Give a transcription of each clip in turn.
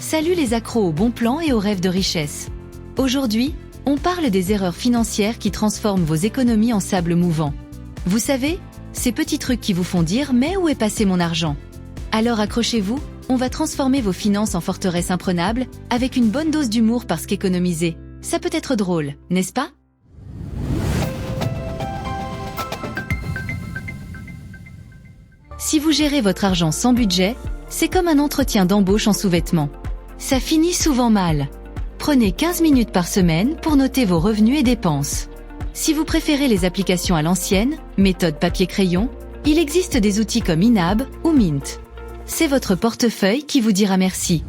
Salut les accros aux bons plans et aux rêves de richesse. Aujourd'hui, on parle des erreurs financières qui transforment vos économies en sable mouvant. Vous savez, ces petits trucs qui vous font dire « mais où est passé mon argent ?» Alors accrochez-vous, on va transformer vos finances en forteresse imprenable avec une bonne dose d'humour parce qu'économiser, ça peut être drôle, n'est-ce pas? Si vous gérez votre argent sans budget, c'est comme un entretien d'embauche en sous-vêtements. Ça finit souvent mal. Prenez 15 minutes par semaine pour noter vos revenus et dépenses. Si vous préférez les applications à l'ancienne, méthode papier-crayon, il existe des outils comme Inab ou Mint. C'est votre portefeuille qui vous dira merci.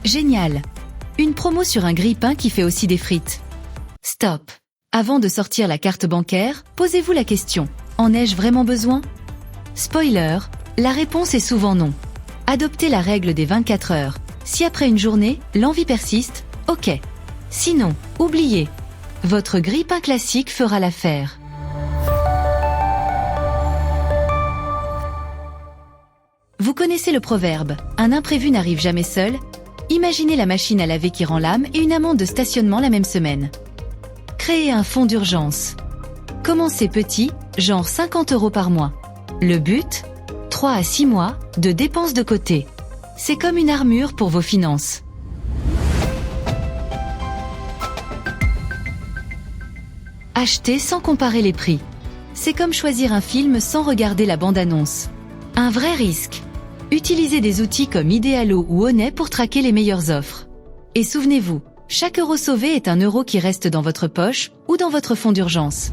Génial! Une promo sur un grille-pain qui fait aussi des frites. Stop! Avant de sortir la carte bancaire, posez-vous la question. En ai-je vraiment besoin? Spoiler, la réponse est souvent non. Adoptez la règle des 24 heures. Si après une journée, l'envie persiste, ok. Sinon, oubliez. Votre grille-pain classique fera l'affaire. Vous connaissez le proverbe « Un imprévu n'arrive jamais seul ». Imaginez la machine à laver qui rend l'âme et une amende de stationnement la même semaine. Créez un fonds d'urgence. Commencez petit, genre 50 € par mois. Le but ? 3 à 6 mois de dépenses de côté. C'est comme une armure pour vos finances. Achetez sans comparer les prix. C'est comme choisir un film sans regarder la bande-annonce. Un vrai risque. Utilisez des outils comme Idealo ou Honey pour traquer les meilleures offres. Et souvenez-vous, chaque euro sauvé est un euro qui reste dans votre poche ou dans votre fonds d'urgence.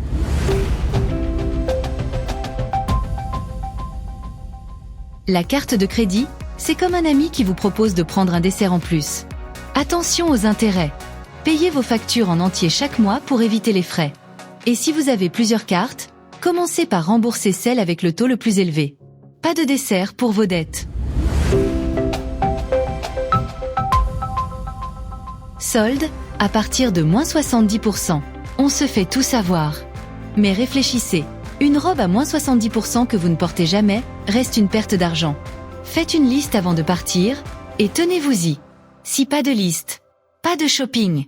La carte de crédit, c'est comme un ami qui vous propose de prendre un dessert en plus. Attention aux intérêts. Payez vos factures en entier chaque mois pour éviter les frais. Et si vous avez plusieurs cartes, commencez par rembourser celle avec le taux le plus élevé. Pas de dessert pour vos dettes. Solde, à partir de moins 70%. On se fait tout savoir. Mais réfléchissez. Une robe à moins 70% que vous ne portez jamais reste une perte d'argent. Faites une liste avant de partir et tenez-vous-y. Si pas de liste, pas de shopping.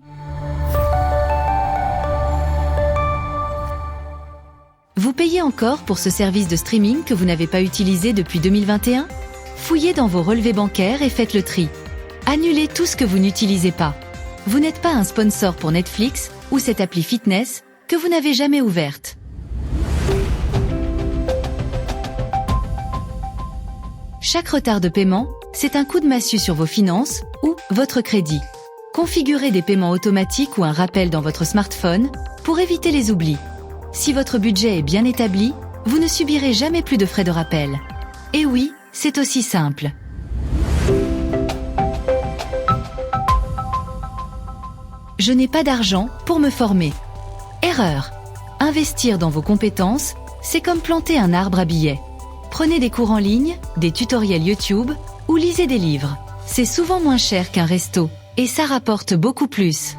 Vous payez encore pour ce service de streaming que vous n'avez pas utilisé depuis 2021? Fouillez dans vos relevés bancaires et faites le tri. Annulez tout ce que vous n'utilisez pas. Vous n'êtes pas un sponsor pour Netflix ou cette appli fitness que vous n'avez jamais ouverte. Chaque retard de paiement, c'est un coup de massue sur vos finances ou votre crédit. Configurez des paiements automatiques ou un rappel dans votre smartphone pour éviter les oublis. Si votre budget est bien établi, vous ne subirez jamais plus de frais de rappel. Et oui, c'est aussi simple. Je n'ai pas d'argent pour me former. Erreur. Investir dans vos compétences, c'est comme planter un arbre à billets. Prenez des cours en ligne, des tutoriels YouTube ou lisez des livres. C'est souvent moins cher qu'un resto et ça rapporte beaucoup plus.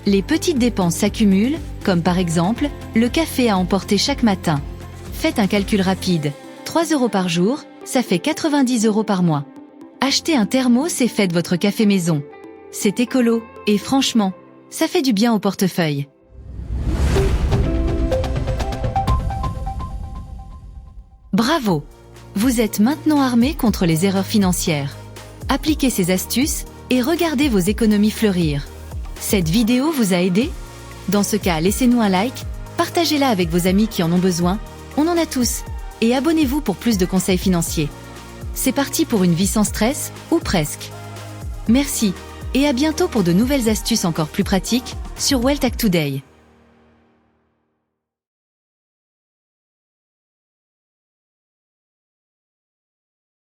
Les petites dépenses s'accumulent, comme par exemple le café à emporter chaque matin. Faites un calcul rapide. 3 € par jour, ça fait 90 € par mois. Achetez un thermos et faites votre café maison. C'est écolo et franchement, ça fait du bien au portefeuille. Bravo! Vous êtes maintenant armé contre les erreurs financières. Appliquez ces astuces et regardez vos économies fleurir. Cette vidéo vous a aidé? Dans ce cas, laissez-nous un like, partagez-la avec vos amis qui en ont besoin, on en a tous, et abonnez-vous pour plus de conseils financiers. C'est parti pour une vie sans stress, ou presque. Merci, et à bientôt pour de nouvelles astuces encore plus pratiques sur Wealth Hack Today.